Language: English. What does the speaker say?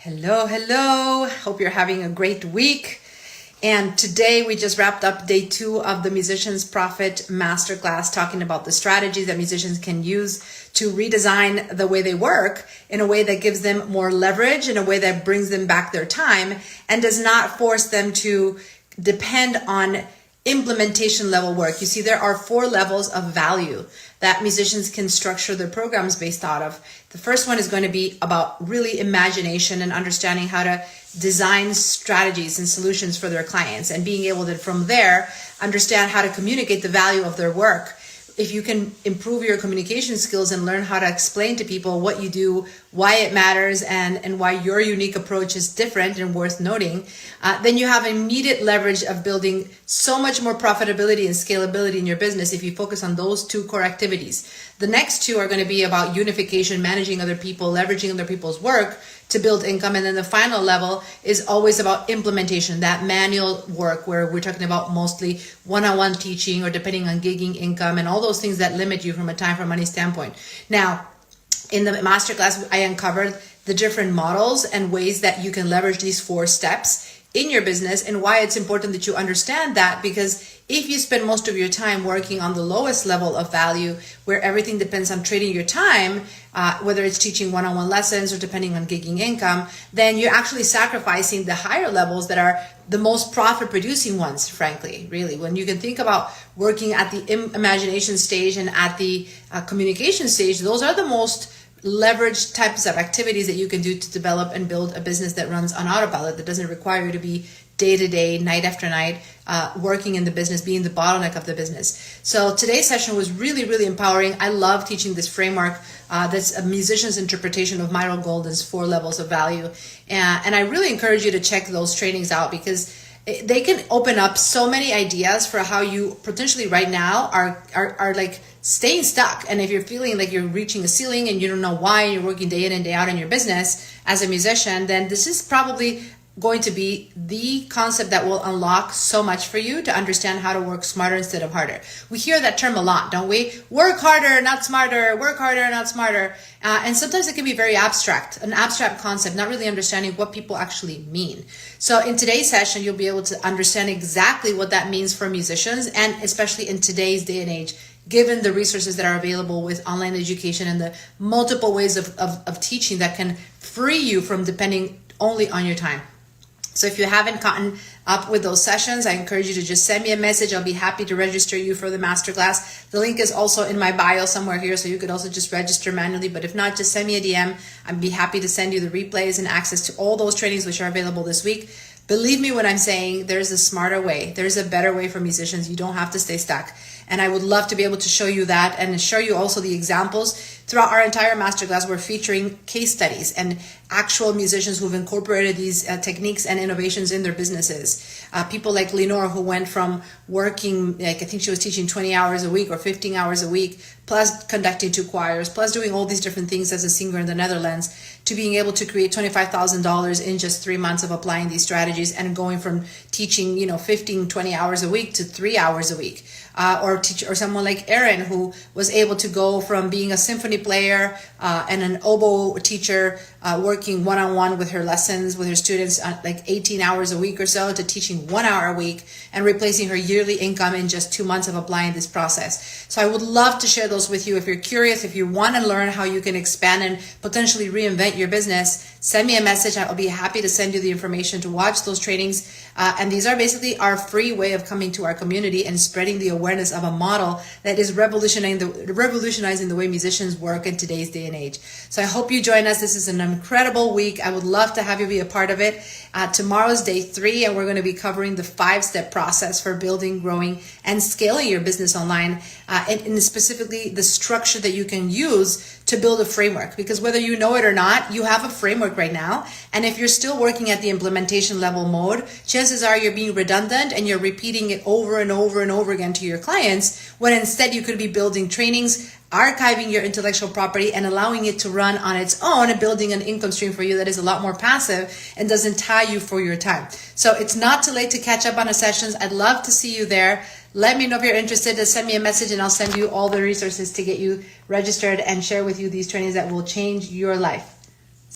Hello, hello. Hope you're having a great week. And today we just wrapped up day 2 of the Musicians Profit Masterclass, talking about the strategies that musicians can use to redesign the way they work in a way that gives them more leverage, in a way that brings them back their time and does not force them to depend on implementation level work. You see, there are 4 levels of value that musicians can structure their programs based out of. The first one is going to be about really imagination and understanding how to design strategies and solutions for their clients, and being able to from there understand how to communicate the value of their work. If you can improve your communication skills and learn how to explain to people what you do, why it matters, and why your unique approach is different and worth noting, then you have immediate leverage of building so much more profitability and scalability in your business if you focus on those 2 core activities. The next 2 are going to be about unification, managing other people, leveraging other people's work to build income. And then the final level is always about implementation, that manual work where we're talking about mostly one-on-one teaching, or depending on gigging income and all those things that limit you from a time for money standpoint. Now, in the masterclass, I uncovered the different models and ways that you can leverage these 4 steps in your business, and why it's important that you understand that, because if you spend most of your time working on the lowest level of value, where everything depends on trading your time, whether it's teaching one-on-one lessons or depending on gigging income, then you're actually sacrificing the higher levels that are the most profit producing ones, frankly, really. When you can think about working at the imagination stage and at the communication stage, those are the most leverage types of activities that you can do to develop and build a business that runs on autopilot, that doesn't require you to be day to day, night after night, working in the business, being the bottleneck of the business. So today's session was really, really empowering. I love teaching this framework that's a musician's interpretation of Myron Golden's 4 levels of value. And I really encourage you to check those trainings out, because they can open up so many ideas for how you potentially right now are like staying stuck. And if you're feeling like you're reaching a ceiling and you don't know why, you're working day in and day out in your business as a musician, then this is probably going to be the concept that will unlock so much for you to understand how to work smarter instead of harder. We hear that term a lot, don't we? Work harder, not smarter. Work harder, not smarter. And sometimes it can be very abstract, an abstract concept, not really understanding what people actually mean. So in today's session, you'll be able to understand exactly what that means for musicians, and especially in today's day and age, given the resources that are available with online education and the multiple ways of teaching that can free you from depending only on your time. So if you haven't gotten up with those sessions, I encourage you to just send me a message. I'll be happy to register you for the masterclass. The link is also in my bio somewhere here, so you could also just register manually. But if not, just send me a DM. I'd be happy to send you the replays and access to all those trainings which are available this week. Believe me when I'm saying there's a smarter way. There's a better way for musicians. You don't have to stay stuck. And I would love to be able to show you that, and show you also the examples. Throughout our entire masterclass, we're featuring case studies and actual musicians who've incorporated these techniques and innovations in their businesses. People like Leonora, who went from working, like I think she was teaching 20 hours a week or 15 hours a week, plus conducting 2 choirs, plus doing all these different things as a singer in the Netherlands, to being able to create $25,000 in just 3 months of applying these strategies, and going from teaching, 15, 20 hours a week to 3 hours a week. Or someone like Erin, who was able to go from being a symphony player and an oboe teacher, working one-on-one with her lessons with her students, like 18 hours a week or so, to teaching 1 hour a week, and replacing her yearly income in just 2 months of applying this process. So I would love to share those with you. If you're curious, if you want to learn how you can expand and potentially reinvent your business, send me a message. I'll be happy to send you the information to watch those trainings. And these are basically our free way of coming to our community and spreading the awareness of a model that is revolutionizing the way musicians work in today's day and age. So I hope you join us. This is an incredible week. I would love to have you be a part of it. Tomorrow's day 3, and we're going to be covering the 5-step process for building, growing, and scaling your business online, and specifically the structure that you can use to build a framework. Because whether you know it or not, you have a framework right now. And if you're still working at the implementation level mode, chances are you're being redundant and you're repeating it over and over and over again to your clients, when instead you could be building trainings, archiving your intellectual property, and allowing it to run on its own, and building an income stream for you that is a lot more passive and doesn't tie you for your time. So it's not too late to catch up on the sessions. I'd love to see you there. Let me know if you're interested. Just send me a message and I'll send you all the resources to get you registered and share with you these trainings that will change your life.